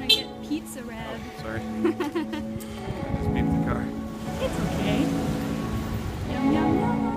gonna get pizza, Rev. Oh, sorry. Just beat the car. It's okay. Yum, yum, yum.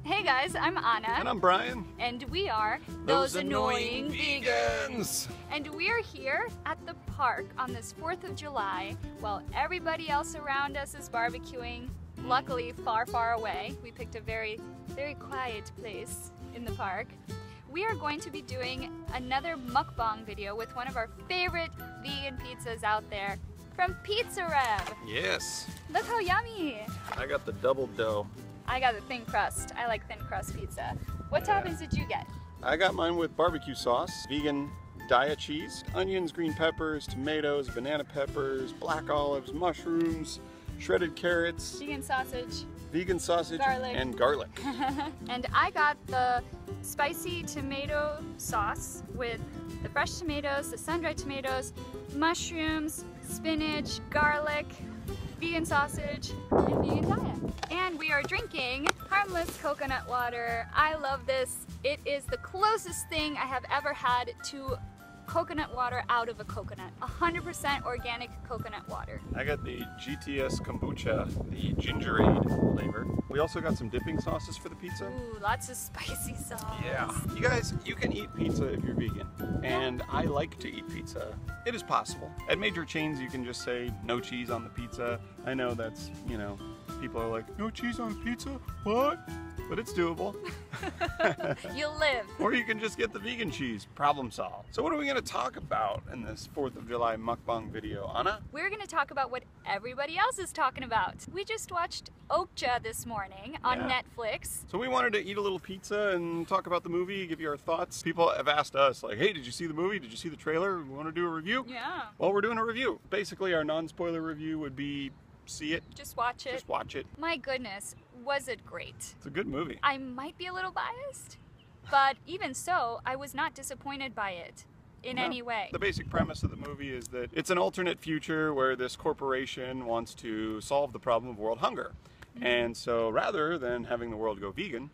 Hey guys, I'm Anna. And I'm Brian. And we are Those Annoying Vegans. And we are here at the park on this 4th of July while everybody else around us is barbecuing. Luckily, far, far away. We picked a very, very quiet place in the park. We are going to be doing another mukbang video with one of our favorite vegan pizzas out there from Pizza Rev. Yes. Look how yummy. I got the double dough. I got the thin crust. I like thin crust pizza. What toppings did you get? I got mine with barbecue sauce, vegan Daiya cheese, onions, green peppers, tomatoes, banana peppers, black olives, mushrooms, shredded carrots, Vegan sausage, garlic. And garlic. And I got the spicy tomato sauce with the fresh tomatoes, the sun-dried tomatoes, mushrooms, spinach, garlic, vegan sausage, and vegan Daiya. And we are drinking harmless coconut water. I love this. It is the closest thing I have ever had to coconut water out of a coconut. 100% organic coconut water. I got the GTS kombucha, the gingerade flavor. We also got some dipping sauces for the pizza. Ooh, lots of spicy sauce. Yeah. You guys, you can eat pizza if you're vegan. And I like to eat pizza. It is possible. At major chains, you can just say no cheese on the pizza. I know that's, you know, people are like, no cheese on pizza? What? But it's doable. You'll live. Or you can just get the vegan cheese. Problem solved. So what are we going to talk about in this 4th of July mukbang video, Anna? We're going to talk about what everybody else is talking about. We just watched Okja this morning on Netflix. So we wanted to eat a little pizza and talk about the movie, give you our thoughts. People have asked us, like, hey, did you see the movie? Did you see the trailer? We want to do a review? Yeah. Well, we're doing a review. Basically, our non-spoiler review would be see it. Just watch it. Just watch it. My goodness, was it great? It's a good movie. I might be a little biased, but even so, I was not disappointed by it in any way. The basic premise of the movie is that it's an alternate future where this corporation wants to solve the problem of world hunger. And so rather than having the world go vegan,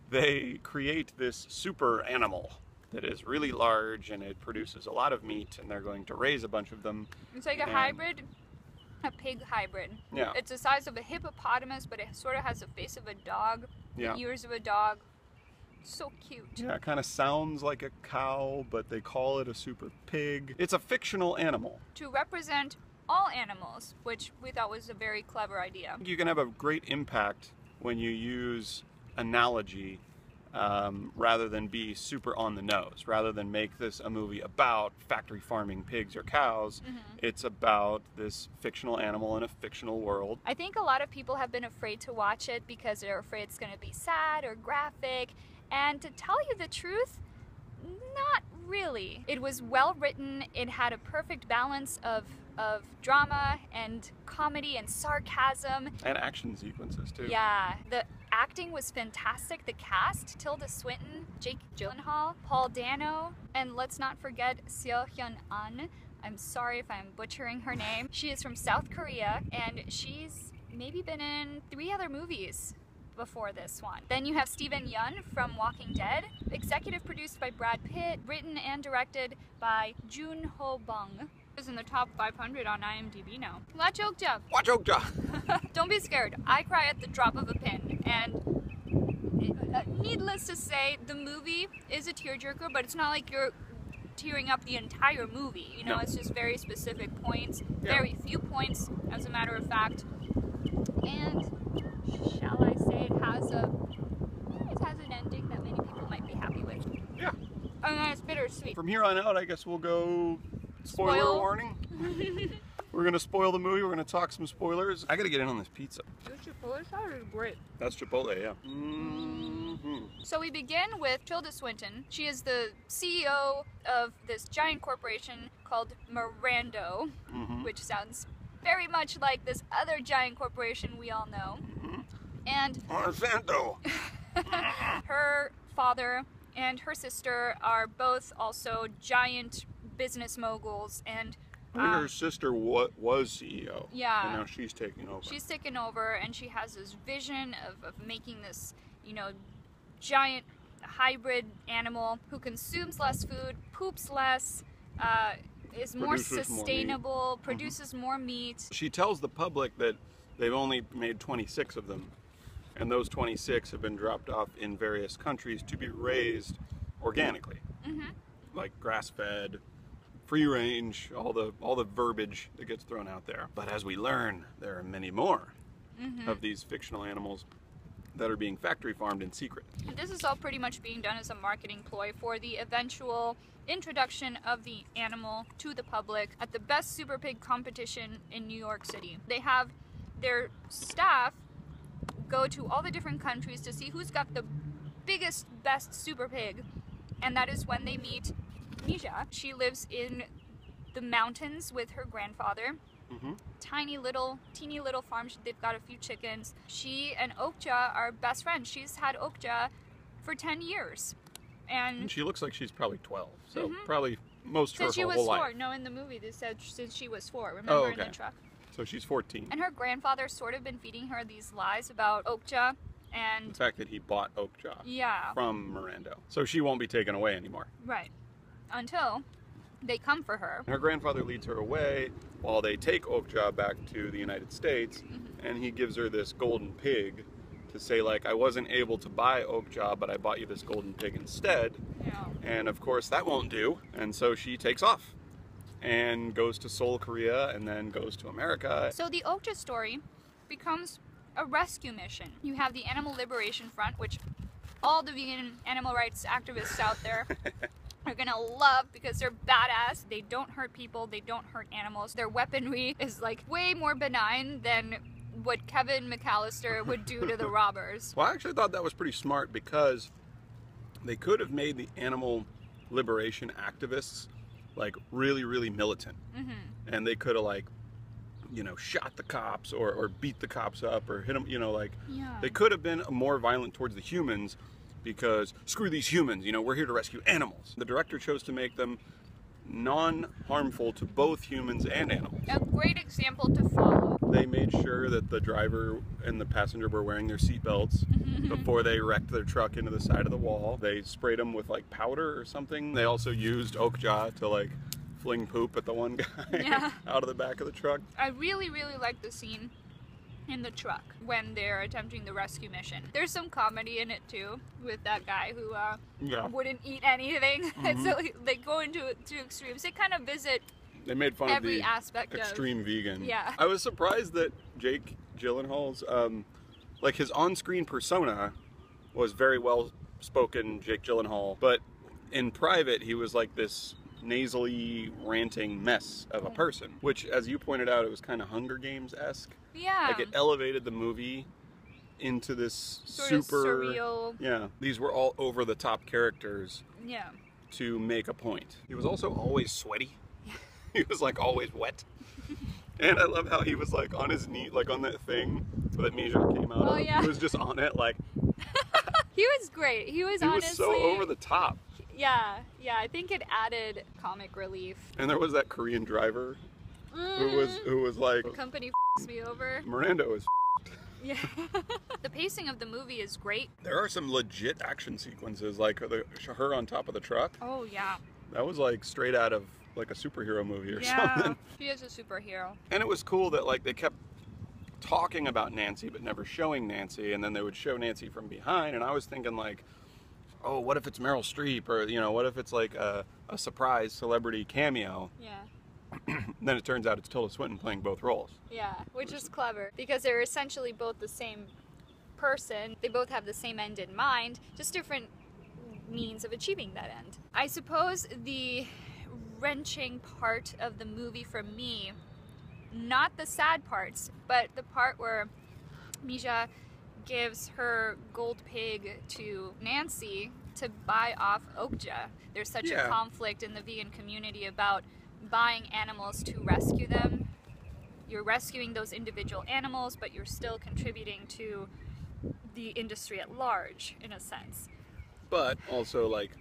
they create this super animal that is really large and it produces a lot of meat, and they're going to raise a bunch of them. It's like a hybrid. A pig hybrid. Yeah. It's the size of a hippopotamus, but it sort of has the face of a dog, the ears of a dog. So cute. Yeah, it kind of sounds like a cow, but they call it a super pig. It's a fictional animal. To represent all animals, which we thought was a very clever idea. You can have a great impact when you use analogy rather than be super on the nose. Rather than make this a movie about factory farming pigs or cows, it's about this fictional animal in a fictional world. I think a lot of people have been afraid to watch it because they're afraid it's going to be sad or graphic. And to tell you the truth, not really. It was well written. It had a perfect balance of drama and comedy and sarcasm. And action sequences too. Yeah, the acting was fantastic. The cast, Tilda Swinton, Jake Gyllenhaal, Paul Dano, and let's not forget Seo Hyun-an. I'm sorry if I'm butchering her name. She is from South Korea and she's maybe been in 3 other movies before this one. Then you have Steven Yeun from Walking Dead, executive produced by Brad Pitt, written and directed by Joon Ho Bung. Is in the top 500 on IMDb now. Watch Okja. Watch Okja. Don't be scared. I cry at the drop of a pin. And needless to say, the movie is a tearjerker, but it's not like you're tearing up the entire movie. You know, it's just very specific points, very few points. points, as a matter of fact. And shall I say it has an ending that many people might be happy with. Yeah. And then it's bittersweet. From here on out, I guess we'll go spoiler Spoil. warning. We're gonna spoil the movie. We're gonna talk some spoilers. I gotta get in on this pizza. This Chipotle salad is great. That's Chipotle, yeah. Mm-hmm. So we begin with Tilda Swinton. She is the CEO of this giant corporation called Mirando, which sounds very much like this other giant corporation we all know. And Monsanto. her father and her sister are both also giant business moguls, and I think her sister was CEO. Yeah. And now she's taking over. she's taken over, and she has this vision of making this, giant hybrid animal who consumes less food, poops less, is more Produces more meat. sustainable, produces more meat. She tells the public that they've only made 26 of them, and those 26 have been dropped off in various countries to be raised organically, like grass-fed, free range, all the verbiage that gets thrown out there. But as we learn, there are many more of these fictional animals that are being factory farmed in secret. This is all pretty much being done as a marketing ploy for the eventual introduction of the animal to the public at the Best Super Pig competition in New York City. They have their staff go to all the different countries to see who's got the biggest, best Super Pig, and that is when they meet Misha. She lives in the mountains with her grandfather. Teeny little farm. They've got a few chickens. She and Okja are best friends. She's had Okja for 10 years. And she looks like she's probably 12, so probably most since her she was whole 4. life. No, in the movie they said since she was 4. Remember in the truck? So she's 14. And her grandfather's sort of been feeding her these lies about Okja and The fact that he bought Okja yeah, from Mirando. So she won't be taken away anymore. right. Until they come for her. Her grandfather leads her away while they take Okja back to the United States, and he gives her this golden pig to say, like, I wasn't able to buy Okja, but I bought you this golden pig instead. Yeah. And of course that won't do, and so she takes off and goes to Seoul, Korea, and then goes to America. So the Okja story becomes a rescue mission. You have the Animal Liberation Front, which all the vegan animal rights activists out there are gonna love because they're badass. They don't hurt people, they don't hurt animals. Their weaponry is like way more benign than what Kevin McAllister would do to the robbers. Well, I actually thought that was pretty smart because they could have made the animal liberation activists like really, really militant. And they could have like, shot the cops or beat the cops up or hit them, Yeah. they could have been more violent towards the humans because screw these humans, we're here to rescue animals. The director chose to make them non-harmful to both humans and animals. A great example to follow. They made sure that the driver and the passenger were wearing their seatbelts before they wrecked their truck into the side of the wall. They sprayed them with like powder or something. They also used Okja to like fling poop at the one guy out of the back of the truck. I really, really like the scene in the truck when they're attempting the rescue mission. There's some comedy in it too, with that guy who wouldn't eat anything. And so they go into extremes. They kind of visit They made fun every of aspect the extreme vegan. Yeah. I was surprised that Jake Gyllenhaal's, his on-screen persona was very well spoken, Jake Gyllenhaal, but in private he was like this nasally ranting mess of a person, which, as you pointed out, it was kind of Hunger Games-esque. Yeah. Like it elevated the movie into this Sort super of surreal. Yeah, these were all over-the-top characters Yeah. to make a point. He was also always sweaty. He was like always wet. And I love how he was like on his knee, like on that thing that Misha came out of. Yeah. He was just on it, like He was great. He was honestly so over the top. Yeah, I think it added comic relief. And there was that Korean driver who was like, Company f***s me over. Mirando is. Yeah. The pacing of the movie is great. There are some legit action sequences, like her on top of the truck. Oh yeah. That was like straight out of like a superhero movie or Yeah. something. She is a superhero. And it was cool that like they kept talking about Nancy but never showing Nancy, and then they would show Nancy from behind, and I was thinking like, oh, what if it's Meryl Streep, or what if it's like a surprise celebrity cameo? Yeah. then it turns out it's Tilda Swinton playing both roles. Yeah, which is clever because they're essentially both the same person. They both have the same end in mind, just different means of achieving that end. I suppose the wrenching part of the movie for me, not the sad parts, but the part where Mija gives her gold pig to Nancy to buy off Okja. There's such a conflict in the vegan community about buying animals to rescue them. You're rescuing those individual animals, but you're still contributing to the industry at large, in a sense. But also, like,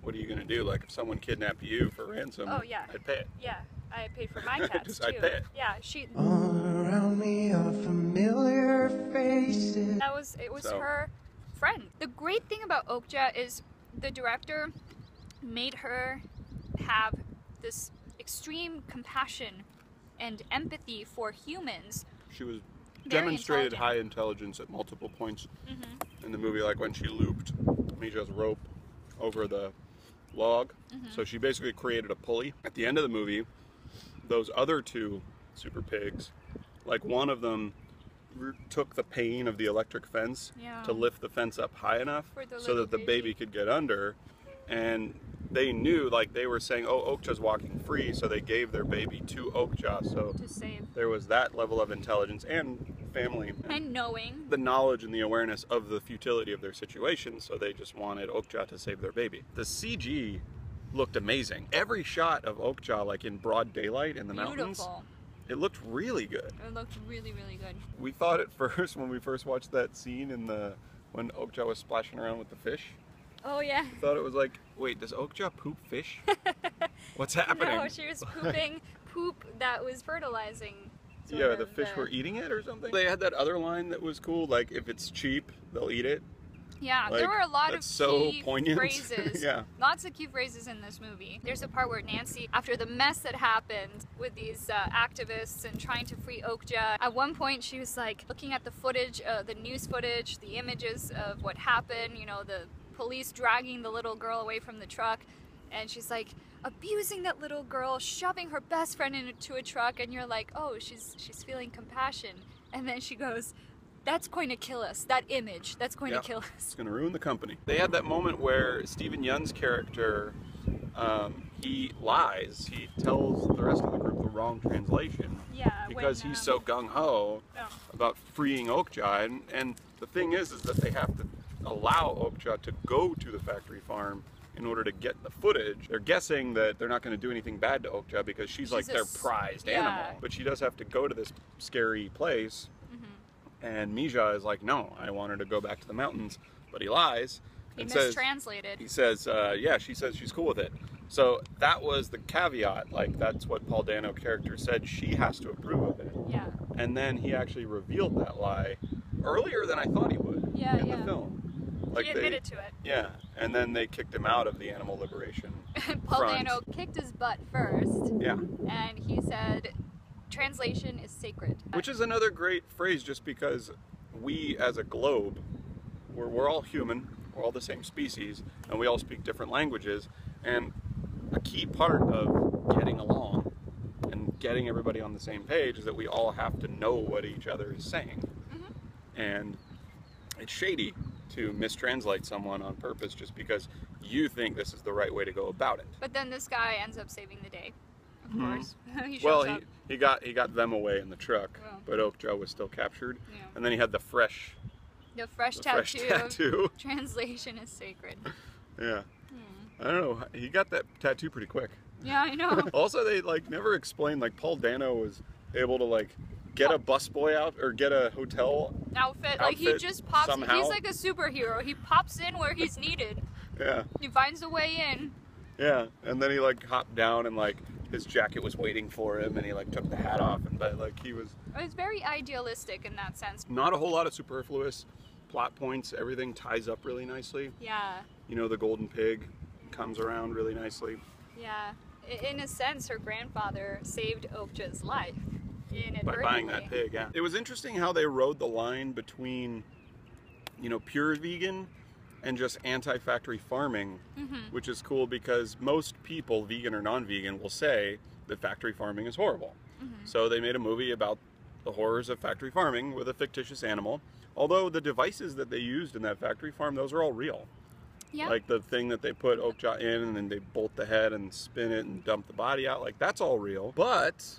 what are you going to do? Like, if someone kidnapped you for ransom, Oh, yeah. I'd pay it. Yeah, I paid for my cats, too. I'd pay it. Yeah, she... All around me are familiar faces. It was her friend. The great thing about Okja is the director made her have this extreme compassion and empathy for humans. She was Very demonstrated intelligent. high intelligence at multiple points in the movie, like when she looped Mija's rope over the log. So she basically created a pulley. At the end of the movie, those other two super pigs, like one of them took the pain of the electric fence to lift the fence up high enough For the so that the little baby could get under, and they knew, like, they were saying, oh, Okja's walking free, so they gave their baby to Okja. So to save. there was that level of intelligence and family And knowing. the knowledge and the awareness of the futility of their situation, so they just wanted Okja to save their baby. The CG looked amazing. Every shot of Okja, like in broad daylight in the mountains, Beautiful. it looked really good. It looked really, really good. We thought at first, when we first watched that scene when Okja was splashing around with the fish, Oh, yeah. we thought it was like, wait, does Okja poop fish? What's happening? No, she was pooping poop that was fertilizing. sort Yeah, of the fish were eating it or something. They had that other line that was cool, like, if it's cheap, they'll eat it. Yeah, Like, there were a lot of that's so key poignant. phrases. Yeah. Lots of key phrases in this movie. There's a part where Nancy, after the mess that happened with these activists and trying to free Okja, at one point she was like looking at the footage, the news footage, the images of what happened, you know, the police dragging the little girl away from the truck, and she's like abusing that little girl, shoving her best friend into a truck, and you're like, oh, she's feeling compassion. And then she goes, that's going to kill us. That image, that's going to kill us. It's going to ruin the company. They had that moment where Steven Yeun's character, he lies. He tells the rest of the group the wrong translation. Yeah, because when, he's so gung-ho about freeing Okja. And the thing is that they have to allow Okja to go to the factory farm in order to get the footage. They're guessing that they're not going to do anything bad to Okja because she's like their prized animal. But she does have to go to this scary place. And Mija is like, no, I want her to go back to the mountains. But he lies. He and mistranslated. He says, yeah, she says she's cool with it. So that was the caveat. Like, that's what Paul Dano character said. She has to approve of it. Yeah. And then he actually revealed that lie earlier than I thought he would in the film. Like he admitted to it. Yeah. And then they kicked him out of the animal liberation Paul front. Dano kicked his butt first. Yeah. And he said, translation is sacred. Which is another great phrase, just because we as a globe, we're all human, we're all the same species, and we all speak different languages, and a key part of getting along and getting everybody on the same page is that we all have to know what each other is saying. And it's shady to mistranslate someone on purpose just because you think this is the right way to go about it. But then this guy ends up saving the day, of course. He shows Well, up. he got them away in the truck, but Okja was still captured. Yeah. And then he had the fresh tattoo. Translation is sacred. Yeah. I don't know. He got that tattoo pretty quick. Yeah, I know. Also, they like never explained, like, Paul Dano was able to like get a busboy out or get a hotel Outfit. Like, he just pops. somehow. He's like a superhero. He pops in where he's needed. Yeah. He finds a way in. Yeah. And then he like hopped down and like his jacket was waiting for him and he like took the hat off and like he was. It's very idealistic in that sense. Not a whole lot of superfluous plot points. Everything ties up really nicely. Yeah. You know, the golden pig comes around really nicely. Yeah. In a sense, her grandfather saved Okja's life. By buying that pig, yeah. It was interesting how they rode the line between, you know, pure vegan and just anti-factory farming, which is cool because most people, vegan or non-vegan, will say that factory farming is horrible. So they made a movie about the horrors of factory farming with a fictitious animal. Although the devices that they used in that factory farm, those are all real. Yeah. Like the thing that they put Okja in and then they bolt the head and spin it and dump the body out, like that's all real. But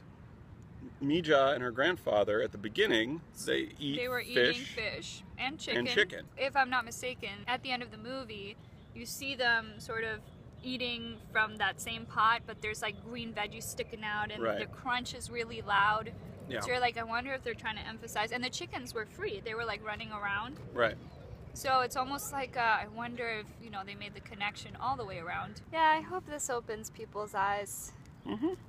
Mija and her grandfather at the beginning, they were eating fish and chicken. If I'm not mistaken, at the end of the movie, you see them sort of eating from that same pot, but there's like green veggies sticking out and the crunch is really loud. Yeah. So you're like, I wonder if they're trying to emphasize. And the chickens were free. They were like running around. Right. So it's almost like, I wonder if, you know, they made the connection all the way around. Yeah, I hope this opens people's eyes.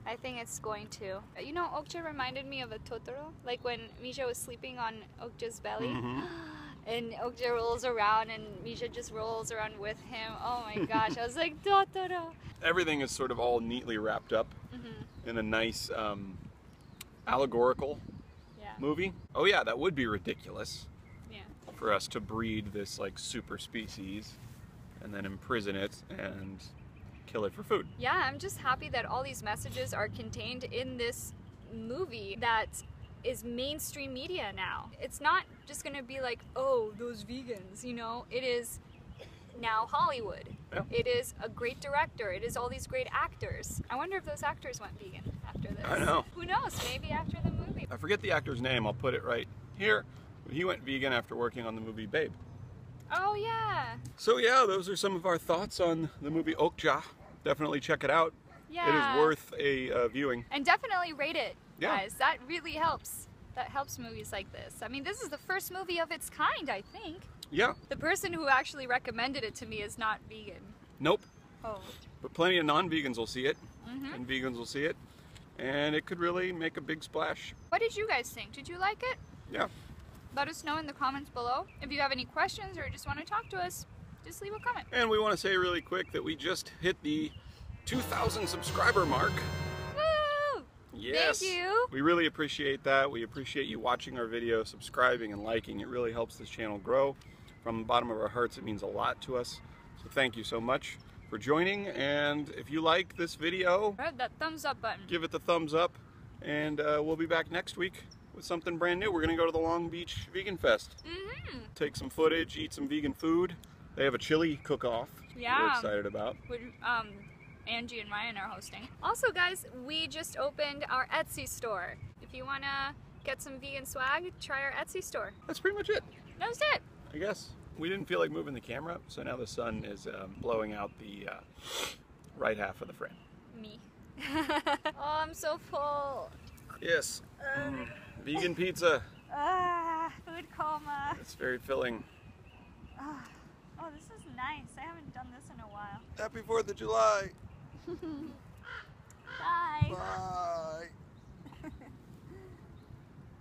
I think it's going to. You know, Okja reminded me of a Totoro. Like when Mija was sleeping on Okja's belly. And Okja rolls around and Mija just rolls around with him. Oh my gosh, I was like, Totoro. Everything is sort of all neatly wrapped up in a nice allegorical movie. Oh yeah, that would be ridiculous. For us to breed this like super species and then imprison it and kill it for food. Yeah, I'm just happy that all these messages are contained in this movie that is mainstream media now. It's not just gonna be like, oh, those vegans, you know, it is now Hollywood. Yeah. It is a great director. It is all these great actors. I wonder if those actors went vegan after this. I know. Who knows, maybe after the movie. I forget the actor's name, I'll put it right here. He went vegan after working on the movie Babe. Oh yeah. So yeah, those are some of our thoughts on the movie Okja. Definitely check it out. Yeah. It is worth a viewing. And definitely rate it, Yeah. guys. That really helps. That helps movies like this. I mean, this is the first movie of its kind, I think. Yeah. The person who actually recommended it to me is not vegan. Nope. Oh. But plenty of non-vegans will see it, and vegans will see it, and it could really make a big splash. What did you guys think? Did you like it? Yeah. Let us know in the comments below. If you have any questions or just want to talk to us, just leave a comment. And we want to say really quick that we just hit the 2,000 subscriber mark. Woo! Yes. Thank you. We really appreciate that. We appreciate you watching our video, subscribing and liking. It really helps this channel grow. From the bottom of our hearts, it means a lot to us. So thank you so much for joining. And if you like this video, Hit that thumbs up button. give it the thumbs up. And we'll be back next week with something brand new. We're going to go to the Long Beach Vegan Fest. Take some footage, eat some vegan food. They have a chili cook-off. Yeah. We're excited about. Which, Angie and Ryan are hosting. Also, guys, we just opened our Etsy store. If you want to get some vegan swag, try our Etsy store. That's pretty much it, That's it. I guess. We didn't feel like moving the camera, so now the sun is blowing out the right half of the frame. Me. Oh, I'm so full. Yes. Vegan pizza. Food coma. It's very filling. Oh, this is nice. I haven't done this in a while. Happy 4th of July.